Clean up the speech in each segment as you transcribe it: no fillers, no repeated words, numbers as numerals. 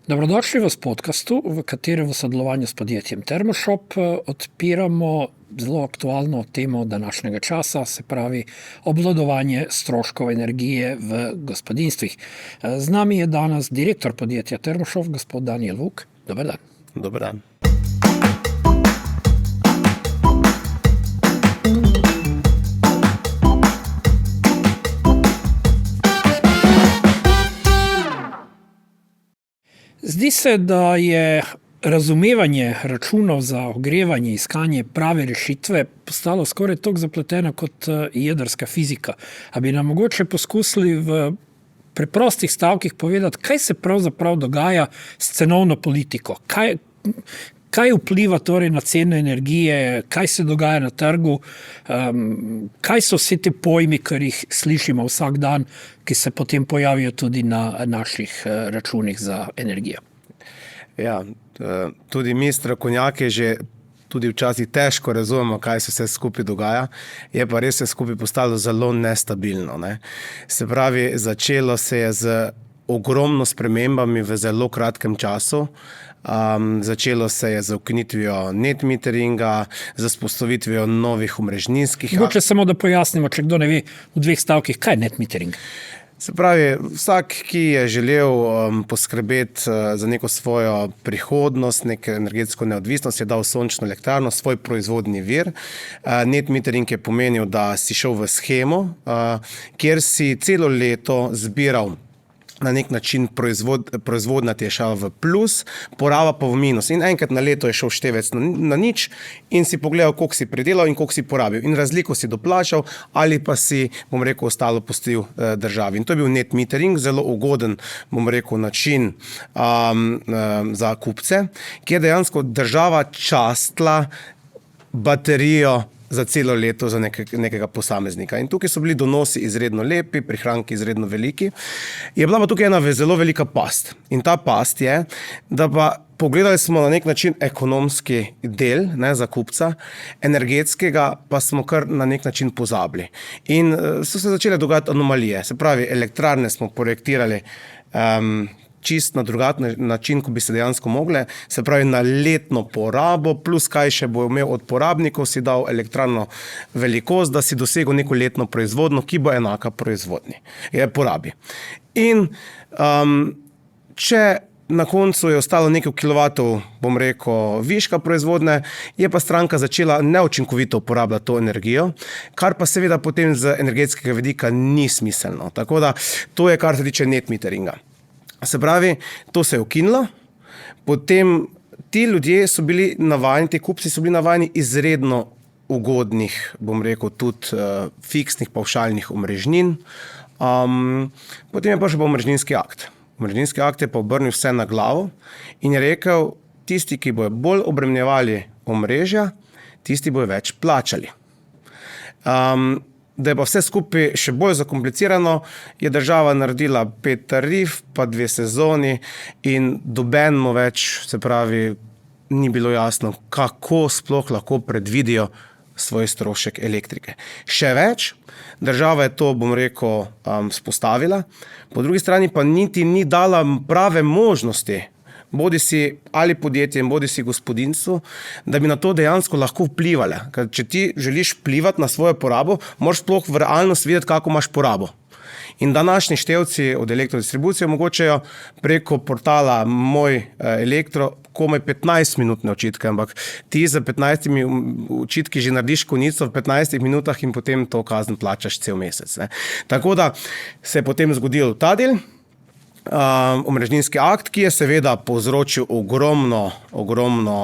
Dobrodošli v podkastu, v katerem v sodelovanju s podjetjem Termoshop odpiramo zelo aktualno temo današnjega časa, se pravi obvladovanje stroškov energije v gospodinjstvih. Z nami je danes direktor podjetja Termoshop, gospod Danijel Vuk. Dober dan. Dober dan. Zdi se, da je razumevanje računov za ogrevanje, iskanje prave rešitve postalo skoraj toliko zapleteno kot jedrska fizika. A bi nam mogoče poskusili v preprostih stavkih povedati, kaj se pravzaprav dogaja s cenovno politiko? Kaj vpliva torej na cene energije, kaj se dogaja na trgu, kaj so vse te pojmi, ki jih slišimo vsak dan, ki se potem pojavijo tudi na naših računih za energijo? Ja, tudi mi strokovnjaki že tudi včasih težko razumemo, kaj se vse skupaj dogaja, je pa res se skupaj postalo zelo nestabilno, ne. Se pravi, začelo se je z ogromno spremembami v zelo kratkem času. Začelo se je z ukinitvijo net meteringa, z vzpostavitvijo novih omrežninskih. Mogoče samo da pojasnimo, če kdo ne ve v dveh stavkih, kaj je net metering? Se pravi, vsak, ki je želel poskrbeti za neko svojo prihodnost, neko energetsko neodvisnost, je dal sončno elektrarno, svoj proizvodni vir. Net metering je pomenil, da si šel v shemo, kjer si celo leto zbiral na nek način proizvodnja ti je šla v plus, poraba pa v minus. In enkrat na leto je šel števec na nič in si pogledal, koliko si pridelal in koliko si porabil. In razliko si doplačal ali pa si, ostalo pustil državi. In to je bil net metering, zelo ugoden, način za kupce, kjer dejansko država častila baterijo za celo leto za nekega posameznika. In tukaj so bili donosi izredno lepi, prihranki izredno veliki. Je bila pa tukaj ena zelo velika past. In ta past je, da pa pogledali smo na nek način ekonomski del, ne, za kupca, energetskega pa smo kar na nek način pozabili. In so se začele dogajati anomalije. Se pravi, elektrarne smo projektirali čist na drugačen način, ko bi se dejansko mogle, se pravi na letno porabo, plus kaj še bo imel od porabnikov, si dal elektrarno velikost, da si dosegel neko letno proizvodno, ki bo enaka proizvodni, porabi. In če na koncu je ostalo nekaj kilovatov, viška proizvodne, je pa stranka začela neučinkovito uporabljati to energijo, kar pa seveda potem z energetskega vidika ni smiselno. Tako da to je, kar se tiče net meteringa. Se pravi, to se je ukinilo, potem ti ljudje so bili navajeni, ti kupci so bili navajeni izredno ugodnih, tudi fiksnih, pavšalnih omrežnin. Potem je prišel pa omrežninski akt. Omrežninski akt je pa obrnil vse na glavo in je rekel, tisti, ki bojo bolj obremenjevali omrežja, tisti bojo več plačali. Da je pa vse skupaj še bolj zakomplicirano, je država naredila 5 tarif, pa 2 sezoni in dobenemu več, se pravi, ni bilo jasno, kako sploh lahko predvidijo svoj strošek elektrike. Še več, država je to, spostavila, po drugi strani pa niti ni dala prave možnosti, bodi si ali podjetjem, bodi si gospodinjstvu, da bi na to dejansko lahko vplivali. Ker če ti želiš vplivati na svojo porabo, moraš sploh v realnost videti, kako imaš porabo. In današnji števci od elektrodistribucije omogočajo preko portala Moj elektro komaj 15-minutne očitke, ampak ti za 15 očitki že narediš konico v 15 minutah in potem to kazen plačaš cel mesec, ne. Tako da se je potem zgodil ta del, omrežninski akt, ki je seveda povzročil ogromno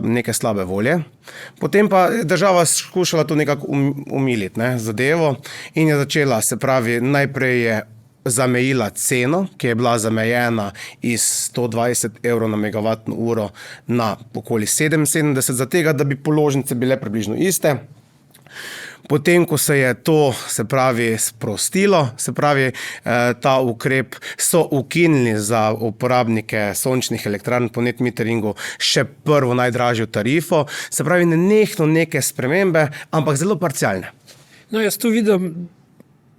neke slabe volje. Potem pa država skušala to nekako umiliti, ne, zadevo in je začela, se pravi, najprej je zamejila ceno, ki je bila zamejena iz 120 evrov na megavatno uro na okoli 77, za tega, da bi položnice bile približno iste. Potem, ko se je to, se pravi, sprostilo, se pravi, ta ukrep so ukinili za uporabnike sončnih elektrarn po net meteringu še prvo najdražjo tarifo, se pravi, nenehno neke spremembe, ampak zelo parcialne. No, jaz tu vidim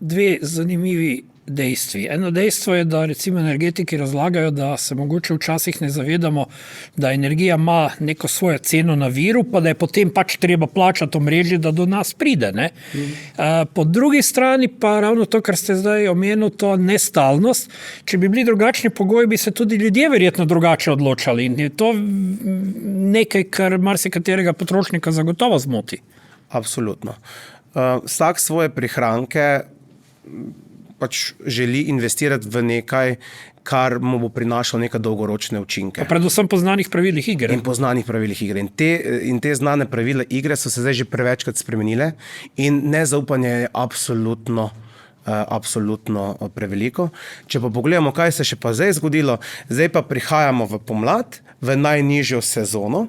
dve zanimivi dejstvi. Eno dejstvo je, da recimo energetiki razlagajo, da se mogoče včasih ne zavedamo, da energija ima neko svojo ceno na viru, pa da je potem pač treba plačati omrežje, da do nas pride. Ne? Po drugi strani pa ravno to, kar ste zdaj omenili, to nestalnost. Če bi bili drugačni pogoji, bi se tudi ljudje verjetno drugače odločali. In je to nekaj, kar marsikaterega potrošnika zagotovo zmoti. Absolutno. Vsak svoje prihranke pač želi investirati v nekaj, kar mu bo prinašalo neke dolgoročne učinke. Pa predvsem po znanih pravilih igre. In po znanih pravilih igre. In te znane pravile igre so se zdaj že prevečkrat spremenile in nezaupanje je absolutno preveliko. Če pa pogledamo, kaj se še pa zdaj zgodilo, zdaj pa prihajamo v pomlad, v najnižjo sezono,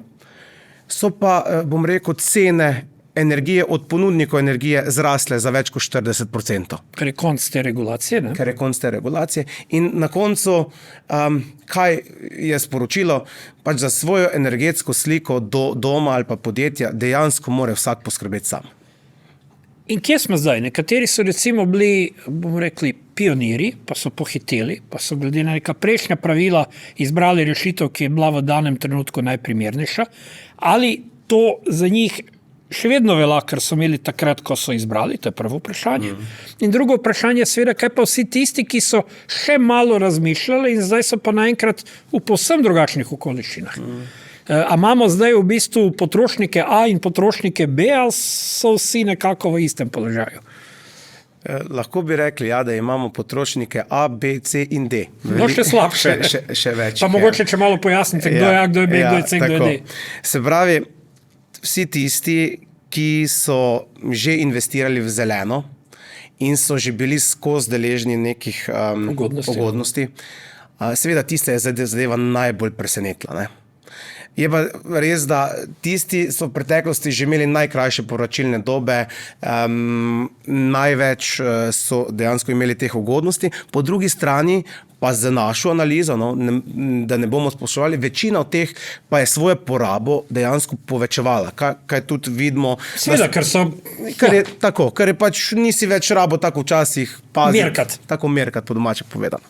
so pa, bom rekel, cene energije od ponudnikov energije zrasle za več kot 40%. Ker je konc te regulacije. Ne? Ker je konc te regulacije. In na koncu, kaj je sporočilo, pač za svojo energetsko sliko do doma ali pa podjetja dejansko mora vsak poskrbeti sam. In kje smo zdaj? Nekateri so recimo bili, bomo rekli, pioniri, pa so pohiteli, pa so glede na neka prejšnja pravila izbrali rešitev, ki je bila v danem trenutku najprimernejša, ali to za njih še vedno velja, ker so imeli takrat, ko so izbrali, to je prvo vprašanje. In drugo vprašanje je seveda, kaj pa vsi tisti, ki so še malo razmišljali in zdaj so pa naenkrat v povsem drugačnih okoliščinah. A imamo zdaj v bistvu potrošnike A in potrošnike B, ali so vsi nekako v istem položaju? Lahko bi rekli, ja, da imamo potrošnike A, B, C in D. No, še slabše. Še več. Pa mogoče, če malo pojasnite, kdo je A, kdo je B, kdo je C, kdo je D. Se pravi, vsi tisti, ki so že investirali v zeleno in so že bili skozi deležni nekih ugodnosti, seveda tiste je zadeva najbolj presenetila. Ne? Je pa res, da tisti so v preteklosti že imeli najkrajše povračilne dobe, največ so dejansko imeli teh ugodnosti. Po drugi strani pa za našo analizo, da ne bomo spoštovali, večina od teh pa je svojo porabo dejansko povečevala. Kaj tudi vidimo. Seveda, ker so... Ker je pač nisi več rabo tako včasih paziti. Merkat. Tako merkat, po domače povedano.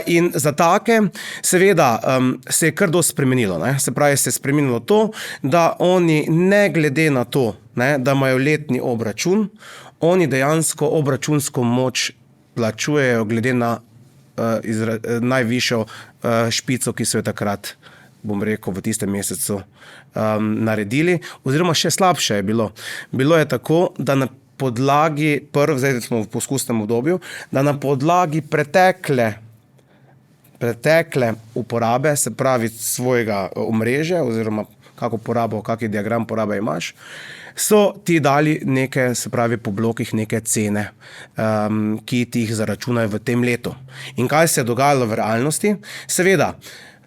In za take, seveda, se je kar dosti spremenilo. Ne? Se pravi, se je spremenilo to, da oni ne glede na to, ne, da imajo letni obračun, oni dejansko obračunsko moč plačujejo glede na najvišjo špico, ki so jo takrat, bom rekel, v tistem mesecu naredili. Oziroma še slabše je bilo. Bilo je tako, da na podlagi, zdaj smo v poskusnem obdobju, da na podlagi pretekle uporabe, se pravi svojega omrežja, oziroma kakšen diagram porabe imaš, so ti dali neke, se pravi po blokih, neke cene, ki ti jih zaračunajo v tem letu. In kaj se je dogajalo v realnosti? Seveda,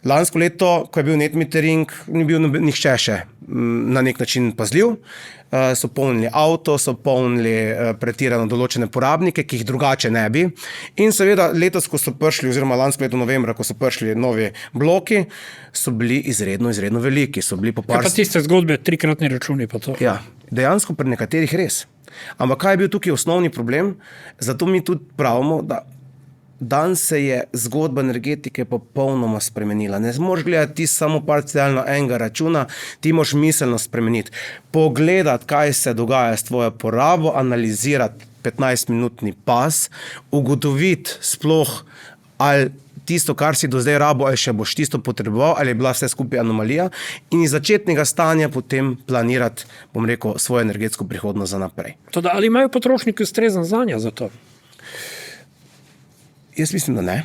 lansko leto, ko je bil net metering, ni bil nihče še na nek način pazljiv, so polnili avto, so polnili pretirano določene porabnike, ki jih drugače ne bi. In seveda letos, ko so prišli, oziroma lansko leto novembra, ko so prišli novi bloki, so bili izredno veliki. So bili Kaj pa tiste zgodbe, trikratni računi pa to? Ja, dejansko pri nekaterih res. Ampak kaj je bil tukaj osnovni problem? Zato mi tudi pravimo, da danes se je zgodba energetike popolnoma spremenila. Ne moreš gledati ti samo parcialno enega računa, ti moraš miselno spremeniti. Pogledati, kaj se dogaja s tvojo porabo, analizirati 15-minutni pas, ugotoviti sploh, ali tisto, kar si do zdaj rabo, ali še boš tisto potreboval, ali je bila vse skupaj anomalija, in iz začetnega stanja potem planirati, bom rekel, svojo energetsko prihodnost za naprej. Toda, ali imajo potrošniki ustrezen znanja za to? Jaz mislim, da ne.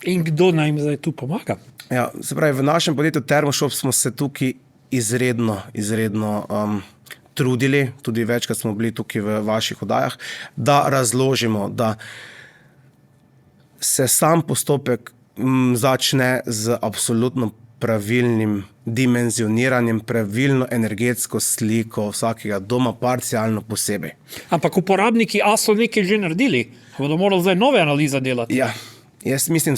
In kdo naj jim zdaj tu pomaga? Ja, se pravi, v našem podjetju Termoshop smo se tukaj izredno trudili, tudi večkrat smo bili tukaj v vaših oddajah, da razložimo, da se sam postopek začne z absolutno pravilnim dimenzioniranjem, pravilno energetsko sliko vsakega doma, parcialno posebej. Ampak uporabniki A so nekaj že naredili, bodo morali zdaj nove analize delati. Ja, jaz mislim,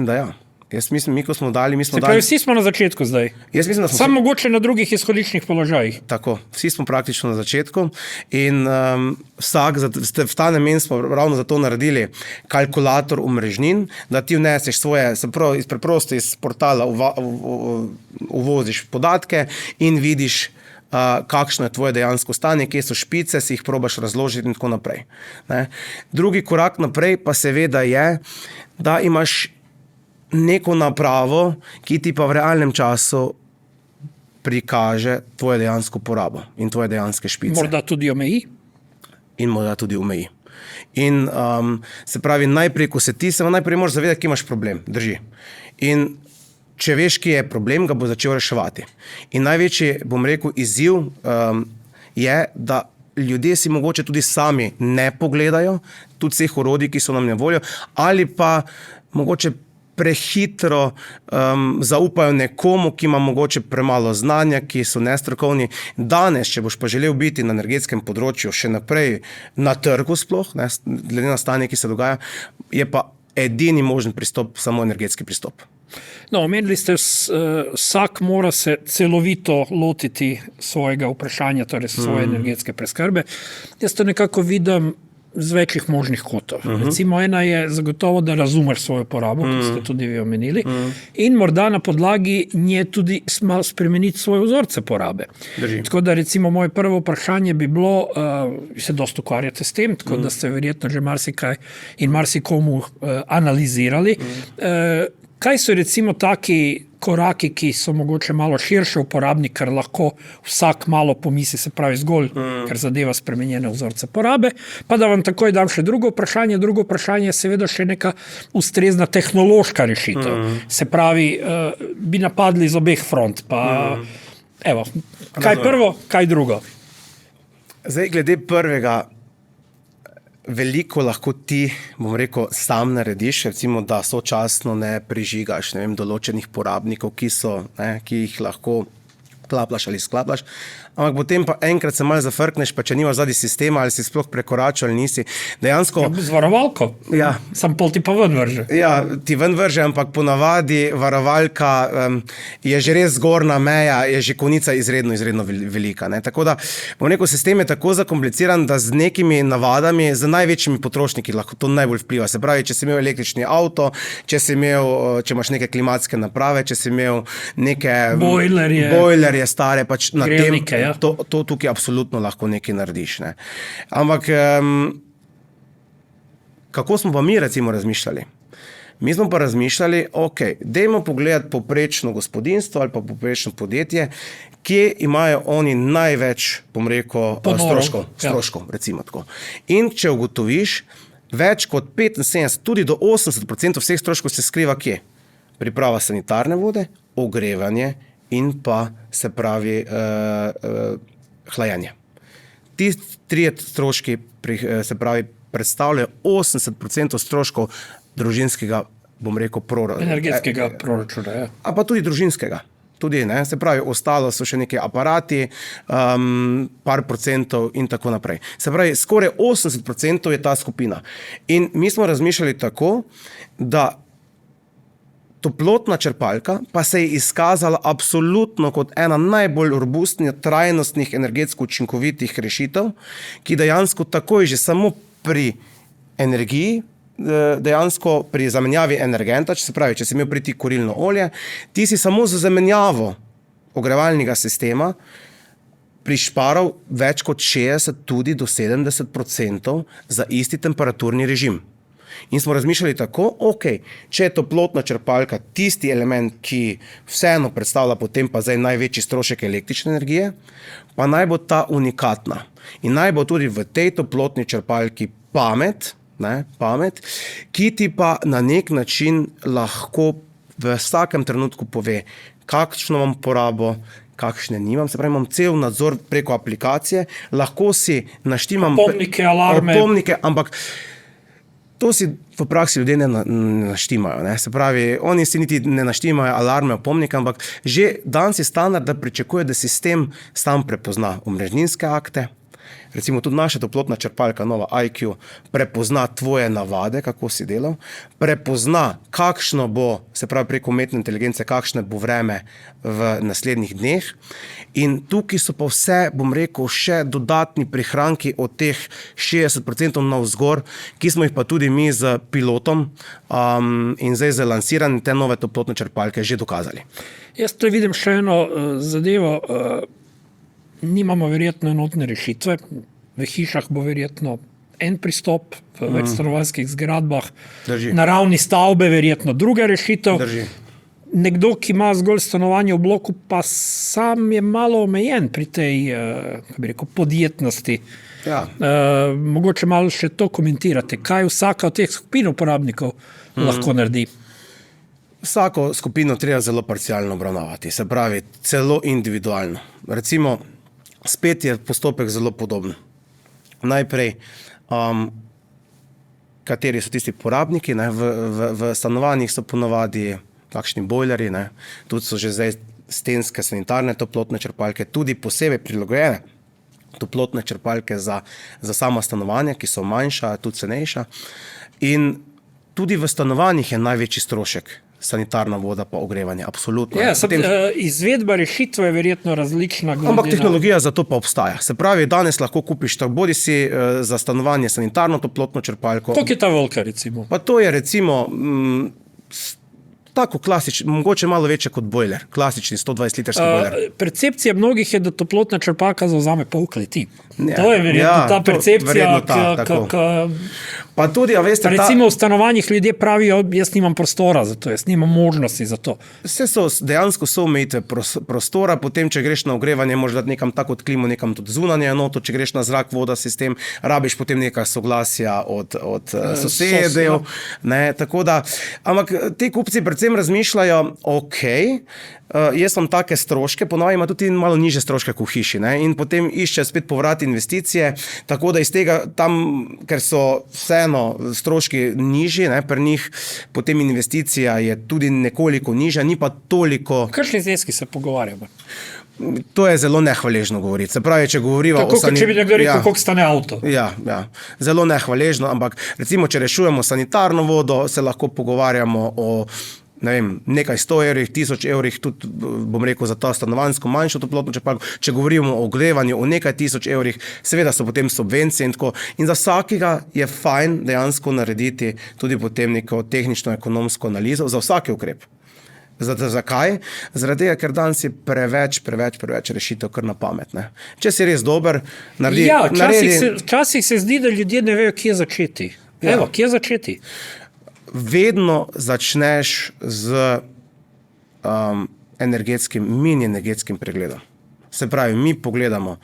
da ja. Jaz mislim, mi ko smo dali, Se pravi, vsi smo na začetku zdaj. Jaz mislim, da smo Samo mogoče na drugih izhodiščnih položajih. Tako, vsi smo praktično na začetku in vsak, v ta namen smo ravno zato naredili kalkulator omrežnin, da ti vneseš svoje, preprosto iz portala uvoziš podatke in vidiš, kakšno je tvoje dejansko stanje, kje so špice, si jih probaš razložiti in tako naprej. Ne? Drugi korak naprej pa seveda je, da imaš neko napravo, ki ti pa v realnem času prikaže tvoje dejansko porabo in tvoje dejanske špice. Morda tudi omeji. In morda tudi omeji. In se pravi, najprej, ko se ti najprej moraš zavedati, kje imaš problem. Drži. In če veš, kje je problem, ga bo začel reševati. In največji, bom rekel, izziv je, da ljudje si mogoče tudi sami ne pogledajo, tudi vseh orodij, ki so nam na voljo, ali pa mogoče prehitro zaupajo nekomu, ki ima mogoče premalo znanja, ki so nestrokovni. Danes, če boš pa želel biti na energetskem področju še naprej na trgu sploh, ne, glede na stanje, ki se dogaja, je pa edini možen pristop samo energetski pristop. No, omenili ste, vsak mora se celovito lotiti svojega vprašanja, torej svoje energetske preskrbe. Jaz to nekako vidim z večjih možnih kotov. Recimo ena je zagotovo, da razumeš svojo porabo, kot ste tudi vi omenili, in morda na podlagi nje tudi malo spremeniti svoje vzorce porabe. Tako da recimo moje prvo vprašanje bi bilo, se dosta ukvarjate s tem, tako da ste verjetno že marsikaj in marsikomu analizirali. Kaj so recimo taki koraki, ki so mogoče malo širše uporabni, ker lahko vsak malo pomisli, se pravi zgolj, ker zadeva spremenjene vzorce porabe, pa da vam takoj dam še drugo vprašanje. Drugo vprašanje je seveda še neka ustrezna tehnološka rešitev. Se pravi, bi napadli z obeh front, pa evo, kaj prvo, kaj drugo? Zdaj, glede prvega, veliko lahko ti, bom rekel, sam narediš, recimo, da sočasno ne prižigaš, ne vem, določenih porabnikov, ki jih lahko klaplaš ali sklaplaš, ampak potem pa enkrat se malo zafrkneš, pa če nimaš zadnji sistema, ali si sploh prekoračil ali nisi. Dejansko... Z varovalko? Ja. Sam pol ti pa ven vrže. Ja, ti ven vrže, ampak ponavadi varovalka je že res zgornja meja, je že konica izredno velika. Ne? Tako da, bom rekel, sistem je tako zakompliciran, da z nekimi navadami, z največjimi potrošniki lahko to najbolj vpliva. Se pravi, če si imel električni avto, če imaš neke klimatske naprave, če si imel neke bojlerje stare, pač na grelnike, tem, to tukaj absolutno lahko nekaj narediš. Ne? Ampak kako smo pa mi recimo razmišljali? Mi smo pa razmišljali, dajmo pogledati poprečno gospodinjstvo ali pa poprečno podjetje, kje imajo oni največ, bom rekel, stroškov, recimo tako. In če ugotoviš, več kot 75, tudi do 80% vseh stroškov se skriva kje? Priprava sanitarne vode, ogrevanje in pa se pravi hlajanje. Ti trije stroški se pravi predstavljajo 80% stroškov družinskega, bom rekel, energetskega proračuna. Ja. A pa tudi družinskega. Tudi, ne, se pravi, ostalo so še neki aparati, par procentov in tako naprej. Se pravi, skoraj 80% je ta skupina. In mi smo razmišljali tako, da toplotna črpalka pa se je izkazala absolutno kot ena najbolj robustnih, trajnostnih, energetsko učinkovitih rešitev, ki dejansko takoj že samo pri energiji, dejansko pri zamenjavi energenta, če si imel priti kurilno olje, ti si samo za zamenjavo ogrevalnega sistema prišparal več kot 60, tudi do 70% za isti temperaturni režim. In smo razmišljali tako, če je toplotna črpalka tisti element, ki vseeno predstavlja potem pa zdaj največji strošek električne energije, pa naj bo ta unikatna. In naj bo tudi v tej toplotni črpalki pamet, ki ti pa na nek način lahko v vsakem trenutku pove, kakšno imam porabo, kakšne nimam. Se pravi, imam cel nadzor preko aplikacije, lahko si naštimam opomnike, alarme. Ampak to si v praksi ljudje ne naštimajo. Ne? Se pravi, oni si niti ne naštimajo alarme, opomnike, ampak že danes je standard, da pričakuje, da sistem sam prepozna omrežninske akte, Recimo tudi naša toplotna črpalka, nova IQ, prepozna tvoje navade, kako si delal, prepozna, kakšno bo, se pravi preko umetne inteligence, kakšno bo vreme v naslednjih dneh. In tukaj so pa vse, bom rekel, še dodatni prihranki od teh 60% navzgor, ki smo jih pa tudi mi z pilotom in zdaj z lansiranjem te nove toplotne črpalke že dokazali. Jaz tu vidim še eno zadevo. Nimamo verjetno enotne rešitve. V hišah bo verjetno en pristop, v večstanovanjskih zgradbah. Drži. Na ravni stavbe verjetno druga rešitev. Drži. Nekdo, ki ima zgolj stanovanje v bloku, pa sam je malo omejen pri tej, kako bi rekel, podjetnosti. Ja. Mogoče malo še to komentirate. Kaj vsaka od teh skupin uporabnikov lahko naredi? Vsako skupino treba zelo parcialno obravnavati, se pravi celo individualno. Recimo, spet je postopek zelo podoben. Najprej, kateri so tisti porabniki, ne? V stanovanjih so ponovadi kakšni bojlerji, ne? Tudi so že zdaj stenske sanitarne toplotne črpalke, tudi posebej prilagojene toplotne črpalke za sama stanovanja, ki so manjša, tudi cenejša. In tudi v stanovanjih je največji strošek sanitarna voda pa ogrevanje, absolutno. Ja, izvedba rešitve je verjetno različna. Ampak tehnologija za to pa obstaja. Se pravi, danes lahko kupiš bodi si za stanovanje sanitarno toplotno črpalko. Koliko je ta velika, recimo? Pa to je recimo tako klasično, mogoče malo večje kot bojler, klasični 120-litrski bojler. Percepcija mnogih je, da toplotna črpalka zauzame pol kleti. To je verjetno ta percepcija, pa tudi, a veste, recimo v stanovanjih ljudje pravijo, jaz nimam prostora za to, jaz nimam možnosti za to. Dejansko so omejitve prostora, potem, če greš na ogrevanje, moraš dati nekam tako od klimu, nekam tudi zunanje enoto, če greš na zrak, voda, sistem, rabiš potem nekaj soglasja od sosedov, ne, tako da, ampak ti kupci predvsem razmišljajo, jaz imam take stroške, ponovno ima tudi malo niže stroške v hiši, ne, in potem išče spet povrat investicije, tako da iz tega tam, ker so vseeno stroški nižji, ne, pri njih potem investicija je tudi nekoliko nižja, ni pa toliko. Kakšni zneski se pogovarjamo? To je zelo nehvaležno govoriti. Se pravi, če govoriva tako, če bi nekdo rekel, koliko stane avto. Ja, zelo nehvaležno, ampak recimo, če rešujemo sanitarno vodo, se lahko pogovarjamo o nekaj 100 evrih, 1000 evrih, tudi bom rekel za to stanovanjsko manjšo toplotno črpalko. Če govorimo o ogrevanju o nekaj 1000 evrih, seveda so potem subvencije in tako. In za vsakega je fajn dejansko narediti tudi potem neko tehnično-ekonomsko analizo za vsaki ukrep. Zakaj? Zaradi tega, ker danes je preveč rešitev kar na pamet. Ne? Če si res dober, naredi... Ja, včasih se zdi, da ljudje ne vejo, kje začeti. Evo, kje začeti? Vedno začneš z mini-energetskim pregledom. Se pravi, mi pogledamo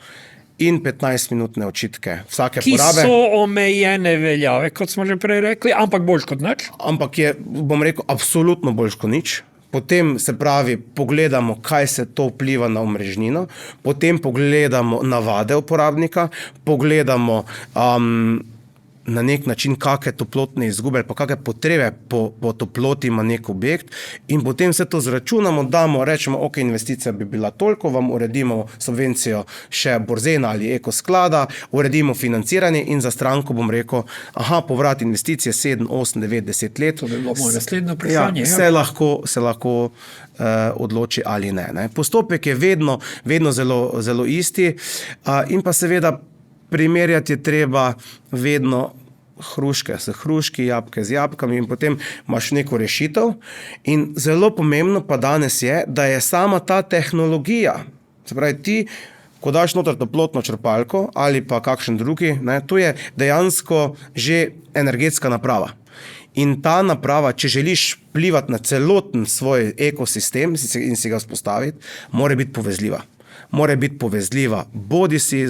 in 15-minutne očitke vsake porabe. Ki so omejene veljave, kot smo že prej rekli, ampak boljš kot nič. Ampak je, bom rekel, absolutno boljš kot nič. Potem, se pravi, pogledamo, kaj se to vpliva na omrežnino, potem pogledamo navade uporabnika, pogledamo na nek način, kakšne toplotne izgube ali pa kakšne potrebe po toploti ima nek objekt in potem vse to zračunamo, damo, rečemo, investicija bi bila toliko, vam uredimo subvencijo še Borzena ali Ekosklada, uredimo financiranje in za stranko bom rekel, povrat investicije 7, 8, 9, 10 let. To bi bilo moje naslednje vprašanje. Se lahko odloči ali ne. Postopek je vedno zelo isti in pa seveda primerjati je treba vedno hruške s hruški, jabolka z jabolkami in potem imaš neko rešitev. In zelo pomembno pa danes je, da je sama ta tehnologija, se pravi ti, ko daš noter toplotno črpalko ali pa kakšen drugi, ne, to je dejansko že energetska naprava. In ta naprava, če želiš vplivati na celoten svoj ekosistem in si ga vzpostaviti, mora biti povezljiva. Mora biti povezljiva bodisi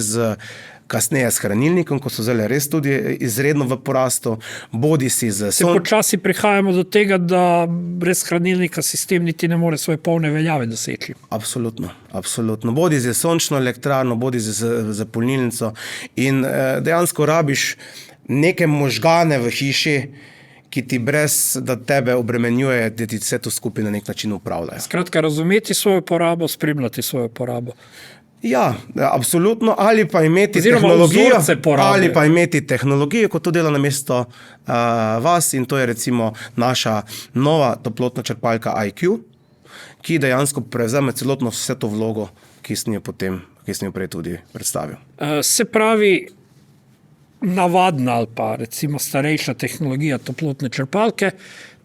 kasneje s hranilnikom, ko so zdaj res tudi izredno v porastu, bodisi z počasi prihajamo do tega, da brez hranilnika sistem niti ne more svoje polne veljave doseči. Absolutno. Bodisi z sončno elektrarno, bodisi z polnilnico in dejansko rabiš neke možgane v hiši, ki ti brez, da tebe obremenjuje, da ti vse to skupaj na nek način upravljajo. Skratka, razumeti svojo porabo, spremljati svojo porabo. Ja, absolutno, ali pa imeti Oziroma tehnologijo, vzorce porabe. ali pa imeti tehnologijo, ko to dela namesto vas, in to je recimo naša nova toplotna črpalka IQ, ki dejansko prevzame celotno vse to vlogo, ki sem jo prej tudi predstavil. Se pravi, navadna ali pa recimo starejša tehnologija toplotne črpalke,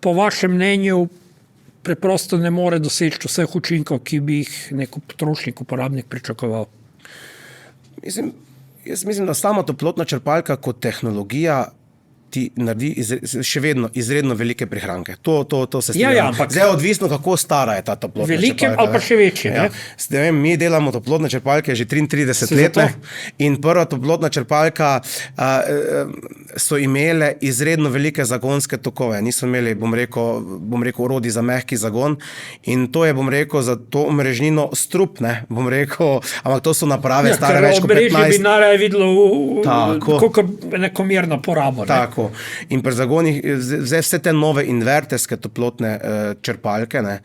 po vašem mnenju preprosto ne more doseči vseh učinkov, ki bi jih nek potrošnik, uporabnik pričakoval. Jaz mislim, da sama toplotna črpalka kot tehnologija ti naredi še vedno izredno velike prihranke. To se strinjam. ampak zdaj je odvisno, kako stara je ta toplotna velike črpalka. ali pa še večje, ne? Zdaj vem, mi delamo toplotne črpalke že 33 let in prva toplotna črpalka so imele izredno velike zagonske tokove. Niso imeli, bom rekel, orodij za mehki zagon, in to je, bom rekel, za to omrežnino strup, ne, bom rekel, ampak to so naprave stare več kot 15. Omrežje bi najraje videlo Tako. kot nekomerno porabo. Ne? Tako. In pri zagonih, zdaj vse te nove inverterske toplotne črpalke, ne,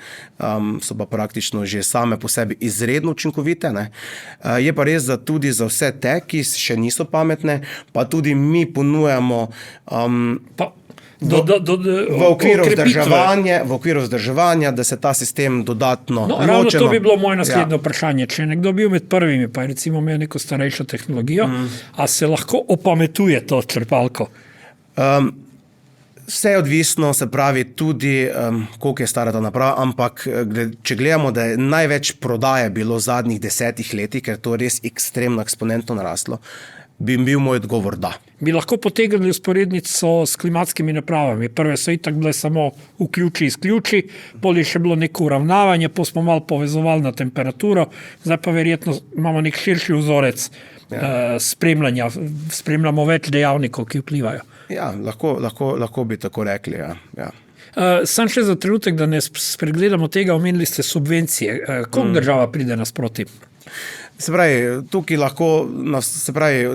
so pa praktično že same po sebi izredno učinkovite. Ne. Je pa res, da tudi za vse te, ki še niso pametne, pa tudi mi ponujamo v okviru vzdrževanja, da se ta sistem dodatno Ravno to bi bilo moje naslednje vprašanje. Če je nekdo bil med prvimi, pa je recimo imel neko starejšo tehnologijo, a se lahko opametuje to črpalko? Vse je odvisno, se pravi tudi, koliko je stara ta naprava, ampak če gledamo, da je največ prodaje bilo v zadnjih 10 letih, ker to res ekstremno eksponentno naraslo, bi bil moj odgovor da. Bi lahko potegnili usporednico s klimatskimi napravami. Prve so itak bile samo vključi, izključi, bolje še bilo neko uravnavanje, pa smo malo povezovali na temperaturo, zdaj pa verjetno imamo nek širši vzorec spremljanja, spremljamo več dejavnikov, ki vplivajo. Ja, lahko bi tako rekli, ja. Sam še za trenutek, da ne spregledamo tega, omenili ste subvencije. Koliko država pride nasproti? Se pravi, tukaj lahko,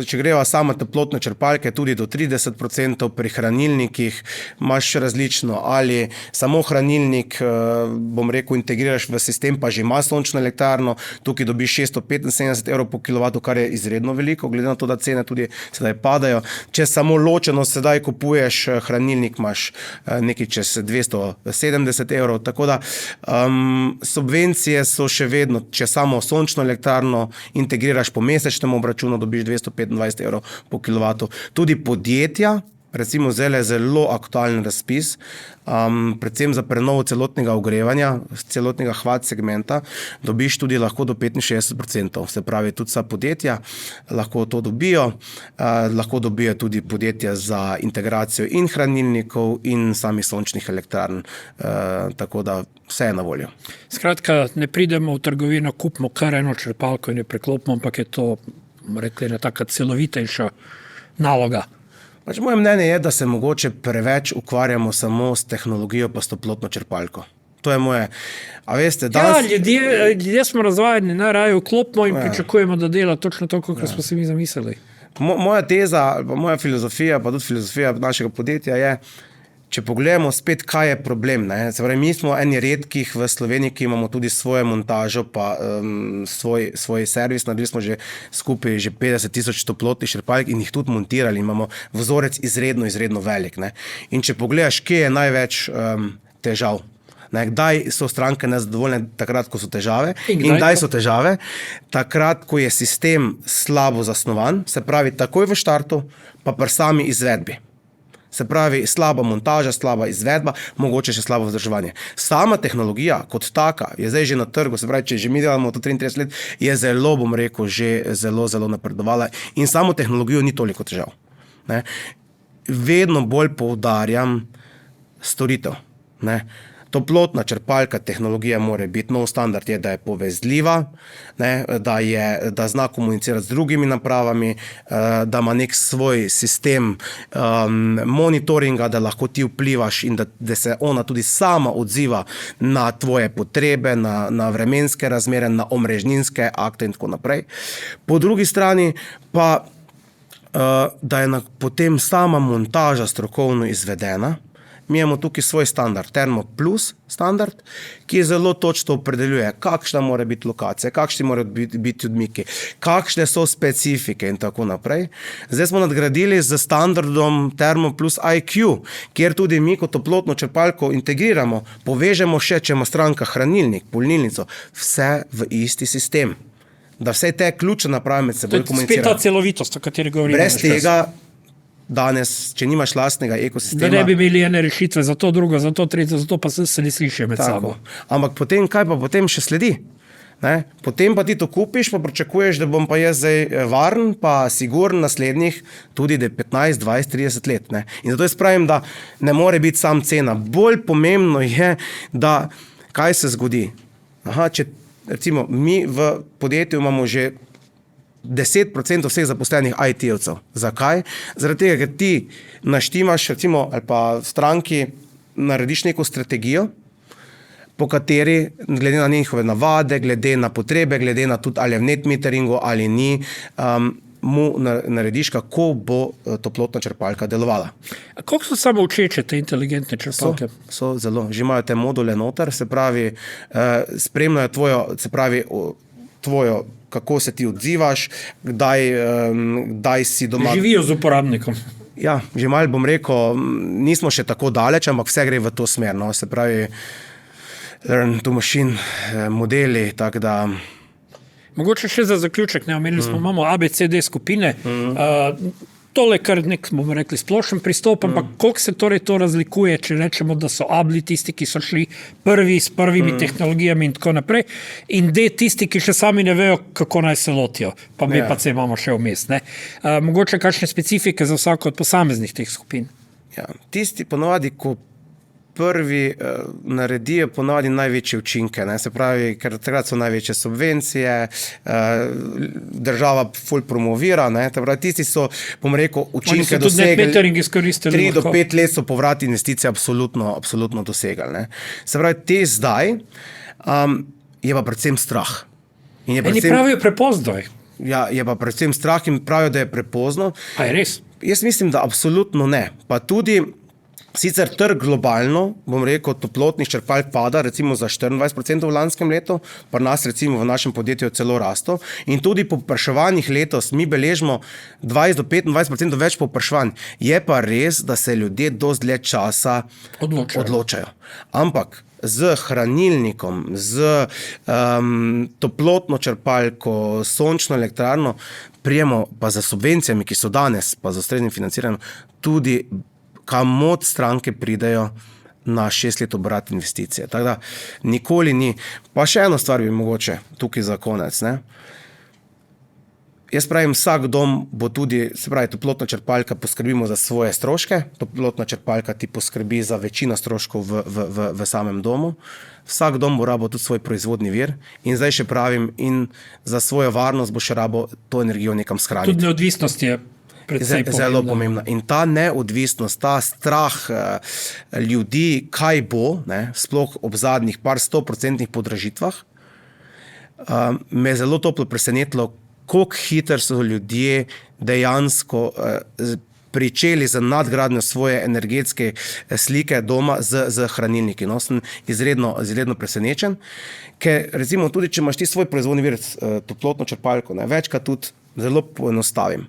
če greva sama toplotne črpalke, tudi do 30%, pri hranilnikih imaš različno, ali samo hranilnik, bom rekel, integriraš v sistem, pa že ima sončno elektrarno, tukaj dobiš 675 evrov po kilovatu, kar je izredno veliko, glede na to, da cene tudi sedaj padajo. Če samo ločeno sedaj kupuješ hranilnik, imaš nekaj čez 270 evrov, tako da subvencije so še vedno, če samo sončno elektrarno integriraš po mesečnem obračunu, dobiš 225 evrov po kilovatu. Tudi podjetja, recimo zdaj je zelo aktualen razpis, predvsem za prenovo celotnega ogrevanja, celotnega hlad segmenta, dobiš tudi lahko do 65%. Se pravi, tudi vsa podjetja lahko to dobijo, lahko dobijo tudi podjetja za integracijo in hranilnikov in samih sončnih elektrarn, tako da vse je na voljo. Skratka, ne pridemo v trgovino, kupimo kar eno črpalko in jo preklopimo, ampak je to, rekli, ena taka celovitejša naloga. Moje mnenje je, da se mogoče preveč ukvarjamo samo s tehnologijo pa s toplotno črpalko. To je moje. A veste, danes... ljudje smo razvajeni, najraje vklopimo in pričakujemo, da dela točno to, kot smo si mi zamislili. Moja teza, moja filozofija, pa tudi filozofija našega podjetja je, če pogledamo spet, kaj je problem. Ne? Se pravi, mi smo eni redkih v Sloveniji, ki imamo tudi svojo montažo, pa svoj servis. Naredili smo že skupaj 50,000 toplotnih črpalk in jih tudi montirali. Imamo vzorec izredno velik. Ne? In če pogledaš, kje je največ težav, ne? Kdaj so stranke nezadovoljne? Takrat, ko so težave. In kdaj so težave? Takrat, ko je sistem slabo zasnovan, se pravi takoj v štartu, pa pri sami izvedbi. Se pravi, slaba montaža, slaba izvedba, mogoče še slabo vzdrževanje. Sama tehnologija kot taka je zdaj že na trgu, se pravi, če že mi delamo to 33 let, je zelo, bom rekel, že zelo napredovala in samo tehnologijo ni toliko težav. Ne? Vedno bolj poudarjam storitev. Ne? Toplotna črpalka, tehnologija mora biti, nov standard je, da je povezljiva, ne, da zna komunicirati z drugimi napravami, da ima nek svoj sistem monitoringa, da lahko ti vplivaš in da se ona tudi sama odziva na tvoje potrebe, na vremenske razmere, na omrežninske akte in tako naprej. Po drugi strani pa, da je potem sama montaža strokovno izvedena mi imamo tukaj svoj standard, Thermo Plus standard, ki zelo točno opredeljuje, kakšna mora biti lokacija, kakšni morajo biti odmiki, kakšne so specifike in tako naprej. Zdaj smo nadgradili z standardom Thermo Plus IQ, kjer tudi mi kot toplotno črpalko integriramo, povežemo še, če ima stranka hranilnik, polnilnico, vse v isti sistem. Da vse te ključne naprave med seboj komunicirajo. Spet ta celovitost, o kateri govorimo. Brez tega danes, če nimaš lastnega ekosistema... Da ne bi imeli ene rešitve za to, drugo, za to, tretje, za to pa se ne slišijo med sabo. Ampak potem, kaj pa potem še sledi? Ne? Potem pa ti to kupiš, pa pričakuješ, da bom pa jaz zdaj varen, pa siguren naslednjih tudi 15, 20, 30 let. Ne? In zato jaz pravim, da ne more biti sam cena. Bolj pomembno je, da kaj se zgodi. Če recimo, mi v podjetju imamo že 10% vseh zaposlenih IT-evcev. Zakaj? Zaradi tega, ker ti naštimaš, recimo, ali pa v stranki narediš neko strategijo, po kateri, glede na njihove navade, glede na potrebe, glede na tudi, ali je v net meteringu ali ni, mu narediš, kako bo toplotna črpalka delovala. A koliko so samo učeče te inteligentne črpalke? So zelo. Že imajo te module noter, se pravi, spremljajo tvojo, kako se ti odzivaš, kdaj si doma. Živijo z uporabnikom. Ja, že malo bom rekel, nismo še tako daleč, ampak vse gre v to smer. No? Se pravi, learn to machine modeli, tako da... Mogoče še za zaključek, ne, omenili smo, imamo ABCD skupine, tole kar nek, bomo rekli, splošen pristop, ampak koliko se torej to razlikuje, če rečemo, da so A bili tisti, ki so šli prvi s prvimi tehnologijami in tako naprej, in D tisti, ki še sami ne vejo, kako naj se lotijo, pa B pa C imamo še vmes. Mogoče kakšne specifike za vsako od posameznih teh skupin? Ja, tisti ponovadi, ko prvi naredijo ponovadi največje učinke, ne? Se pravi, ker takrat so največje subvencije, država ful promovira, ne? Pravi, tisti so, bom rekel, učinke dosegli, 3 do 5 let so povrat investicij absolutno dosegali. Ne? Se pravi, te zdaj je pa predvsem strah. Eni pravijo prepozno. Ja, je pa predvsem strah in pravijo, da je prepozno. A je res? Jaz mislim, da absolutno ne. Pa tudi sicer trg globalno, bom rekel, toplotnih črpalk pada recimo za 24% v lanskem letu, pa nas recimo v našem podjetju celo rasto in tudi po povpraševanjih letos mi beležimo 20 do 25% več povpraševanj. Je pa res, da se ljudje dosti dlje časa odločajo. Ampak z hranilnikom, z toplotno črpalko, sončno elektrarno, prijemo pa za subvencijami, ki so danes, pa z ustreznim financiranjem, tudi kamot stranke pridejo na 6 let obrat investicije. Tako da nikoli ni. Pa še eno stvar bi mogoče tukaj za konec. Ne? Jaz pravim, vsak dom bo tudi, se pravi, toplotna črpalka poskrbimo za svoje stroške, toplotna črpalka ti poskrbi za večino stroškov v samem domu. Vsak dom bo rabo tudi svoj proizvodni vir in zdaj še pravim, in za svojo varnost bo še rabo to energijo nekam shraniti. Tudi neodvisnost je zelo pomembna. In ta neodvisnost, ta strah ljudi, kaj bo, ne, sploh ob zadnjih par 100% podražitvah, me je zelo toplo presenetilo, koliko hitro so ljudje dejansko pričeli z nadgradnjo svoje energetske slike doma z hranilniki. No, sem izredno presenečen, ker recimo tudi, če imaš ti svoj proizvodni vir, toplotno črpalko, ne, večkrat tudi zelo poenostavim.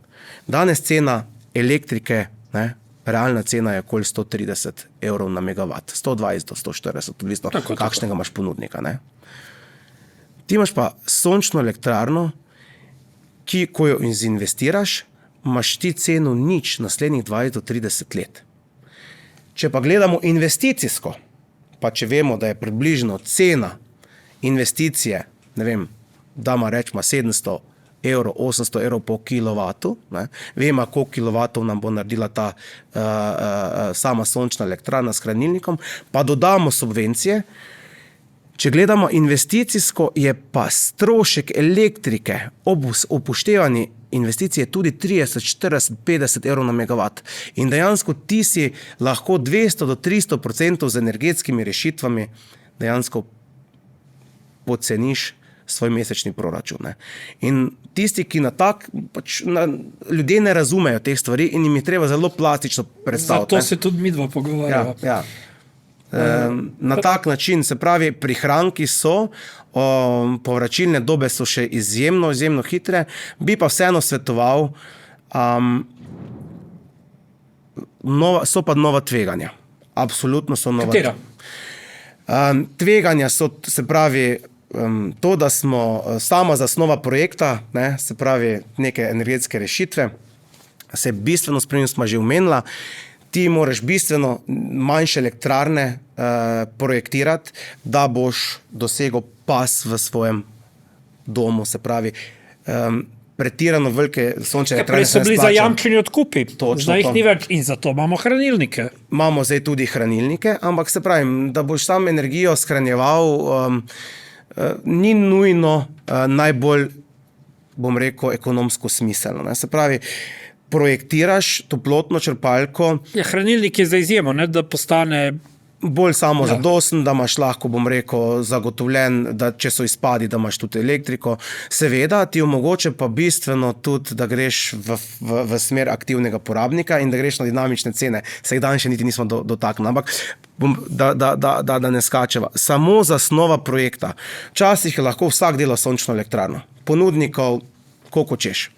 Danes cena elektrike, ne, realna cena je okoli 130 evrov na megavat, 120 do 140, odvisno kakšnega imaš ponudnika. Ne. Ti imaš pa sončno elektrarno, ki, ko jo investiraš, imaš ti ceno nič naslednjih 20 do 30 let. Če pa gledamo investicijsko, pa če vemo, da je približno cena investicije, ne vem, dama rečemo 700 evrov, 800 evrov po kilovatu, ne, vemo, koliko kilovatov nam bo naredila ta sama sončna elektrarna s hranilnikom, pa dodamo subvencije. Če gledamo investicijsko, je pa strošek elektrike ob upoštevanju investicije tudi 30, 40, 50 evrov na megavat. In dejansko ti si lahko 200 do 300% z energetskimi rešitvami dejansko poceniš svoj mesečni proračun. Ne. In tisti, ki ljudje ne razumejo teh stvari in jim je treba zelo plastično predstaviti. Zato se tudi midva pogovarjava. Ja. Na tak način, se pravi, prihranki so, povračilne dobe so še izjemno hitre, bi pa vseeno svetoval, so pa nova tveganja. Absolutno so nova. Katera? Tveganja so, se pravi, to, da smo sama zasnova projekta, ne, se pravi, neke energetske rešitve, se bistveno spremenila, smo že omenila. Ti moraš bistveno manjše elektrarne projektirati, da boš dosegel pas v svojem domu, se pravi, pretirano velike sončne elektrarne. Prej so bili zajamčeni odkupi, zdaj jih ni več in zato imamo hranilnike. Imamo zdaj tudi hranilnike, ampak se pravi, da boš sam energijo shranjeval, ni nujno najbolj, bom rekel, ekonomsko smiselno. Ne? Se pravi, projektiraš toplotno črpalko. Ja, hranilnik je za izjemo, ne, da postane bolj samozadosten, da imaš lahko, bom rekel, zagotovljen, da če so izpadi, da imaš tudi elektriko. Seveda ti omogoča pa bistveno tudi, da greš v smer aktivnega porabnika in da greš na dinamične cene. Se jih danes še niti nismo dotaknili, ampak da ne skačeva. Samo zasnova projekta. Včasih je lahko vsak delal sončno elektrarno. Ponudnikov, koliko češ.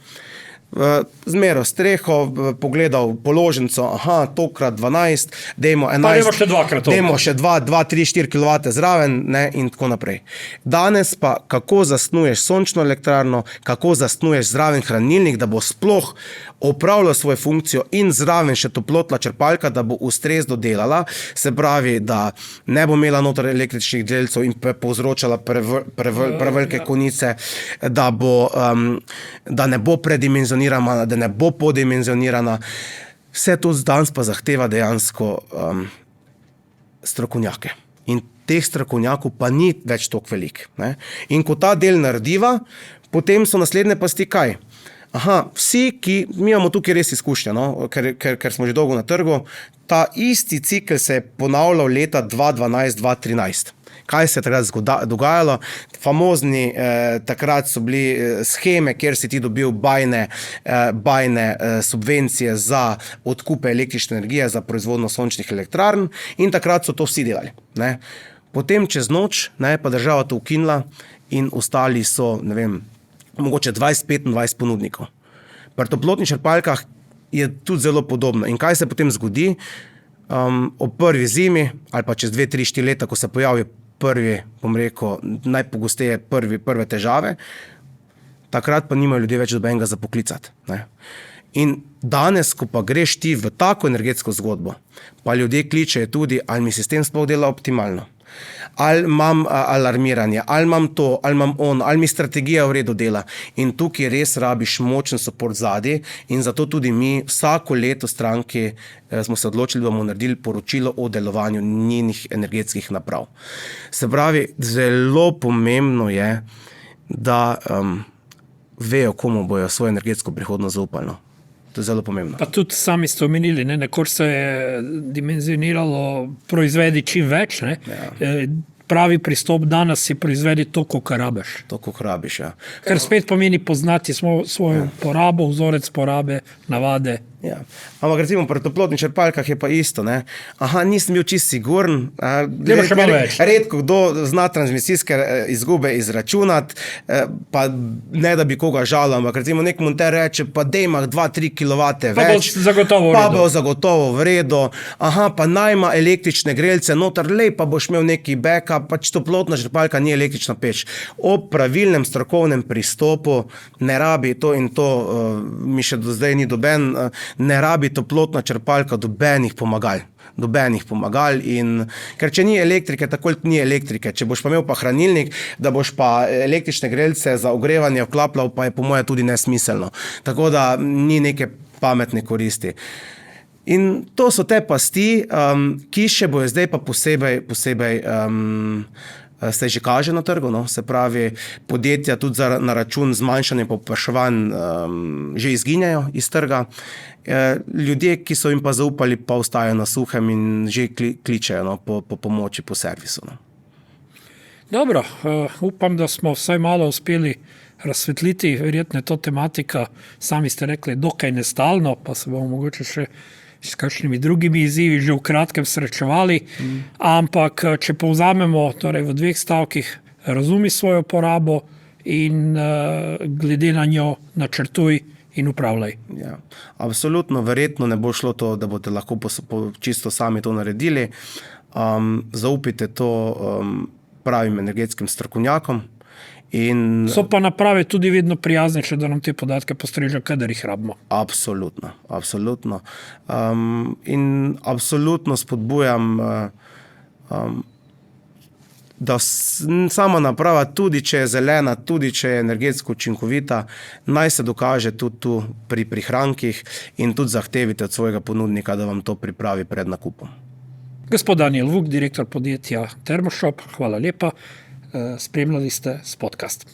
Zmero streho, pogledal položnico, tokrat 12, dajmo 11, pa dajmo še dvakrat toliko. Dajmo še 2, 3, 4 kW zraven, ne, in tako naprej. Danes pa, kako zasnuješ sončno elektrarno, kako zasnuješ zraven hranilnik, da bo sploh opravljal svojo funkcijo in zraven še toplotna črpalka, da bo ustrezno delala, se pravi, da ne bo imela noter električnih delcev in povzročala prevelike konice, da ne bo predimenzionirana, da ne bo podimenzionirana. Vse to danes pa zahteva dejansko strokovnjake. In teh strokovnjakov pa ni več toliko velik. Ne? In ko ta del narediva, potem so naslednje pasti kaj? Vsi, mi imamo tukaj res izkušnje, no? ker smo že dolgo na trgu, ta isti cikl se je ponavljal leta 2012-2013. Kaj se je takrat dogajalo? Famozni takrat so bili sheme, kjer si ti dobil bajne subvencije za odkupe električne energije za proizvodnjo sončnih elektrarn in takrat so to vsi delali. Ne? Potem čez noč pa država to ukinila in ostali so, ne vem, mogoče 20-25 ponudnikov. Pri toplotnih črpalkah je tudi zelo podobno. In kaj se potem zgodi? Ob prvi zimi ali pa čez 2, 3, 4 leta, ko se pojavi prvi, bom rekel, najpogosteje prve težave, takrat pa nimajo ljudje več dobenega za poklicati. Ne? In danes, ko pa greš ti v tako energetsko zgodbo, pa ljudje kličejo tudi, ali mi sistem sploh dela optimalno. Ali imam alarmiranje, ali imam to, ali imam ali mi strategija v redu dela. In tukaj res rabiš močen support zadaj in zato tudi mi vsako leto stranki smo se odločili, da bomo naredili poročilo o delovanju njenih energetskih naprav. Se pravi, zelo pomembno je, da vejo, komu bojo svojo energetsko prihodnost zaupali. To je zelo pomembno. Pa tudi sami ste omenili, nekoč se je dimenzioniralo proizvedi čim več. Ne? Ja. Pravi pristop danes je proizvedi to, koliko rabiš. To, koliko rabiš, ja. Ker spet pomeni poznati svojo porabo, vzorec porabe, navade. Ja. Ampak recimo pri toplotnih črpalkah je pa isto. Ne? Nisem bil čisto siguren. Redko kdo zna transmisijske izgube izračunati, pa ne da bi koga žalil, ampak recimo nek monter reče, pa dejma 2-3 kW več, pa bo zagotovo v redu. Pa najma električne grelce noter, pa boš imel neki backup, pač toplotna črpalka ni električna peč. Ob pravilnem strokovnem pristopu ne rabi to in to, mi še do zdaj ni doben, ne rabi toplotna črpalka dobenih pomagal. In ker če ni elektrike, tako ni elektrike. Če boš pa imel pa hranilnik, da boš pa električne grelce za ogrevanje vklapljal, pa je po moje tudi nesmiselno. Tako da ni neke pametne koristi. In to so te pasti, ki še bojo zdaj pa posebej se že kaže na trgu, no? Se pravi, podjetja tudi na račun zmanjšanja povpraševanj že izginjajo iz trga. Ljudje, ki so jim pa zaupali, pa ostajajo na suhem in že kličejo po pomoči, po servisu. No? Dobro, upam, da smo vsaj malo uspeli razsvetliti, verjetno je to tematika, sami ste rekli, dokaj nestalno, pa se bomo mogoče še s kakšnimi drugimi izzivi že v kratkem srečevali, ampak če povzamemo torej v 2 stavkih, razumi svojo porabo in glede na njo načrtuj in upravljaj. Ja, absolutno, verjetno ne bo šlo to, da boste lahko čisto sami to naredili. Zaupite to pravim energetskim strokovnjakom. So pa naprave tudi vedno prijaznejše, da nam te podatke postrežejo, kadar jih rabimo. Absolutno, absolutno. In absolutno spodbujam, da sama naprava, tudi če je zelena, tudi če je energetsko učinkovita, naj se dokaže tudi tu pri prihrankih in tudi zahtevite od svojega ponudnika, da vam to pripravi pred nakupom. Gospod Daniel Vuk, direktor podjetja Termoshop, hvala lepa. Spremljali ste Spodcast.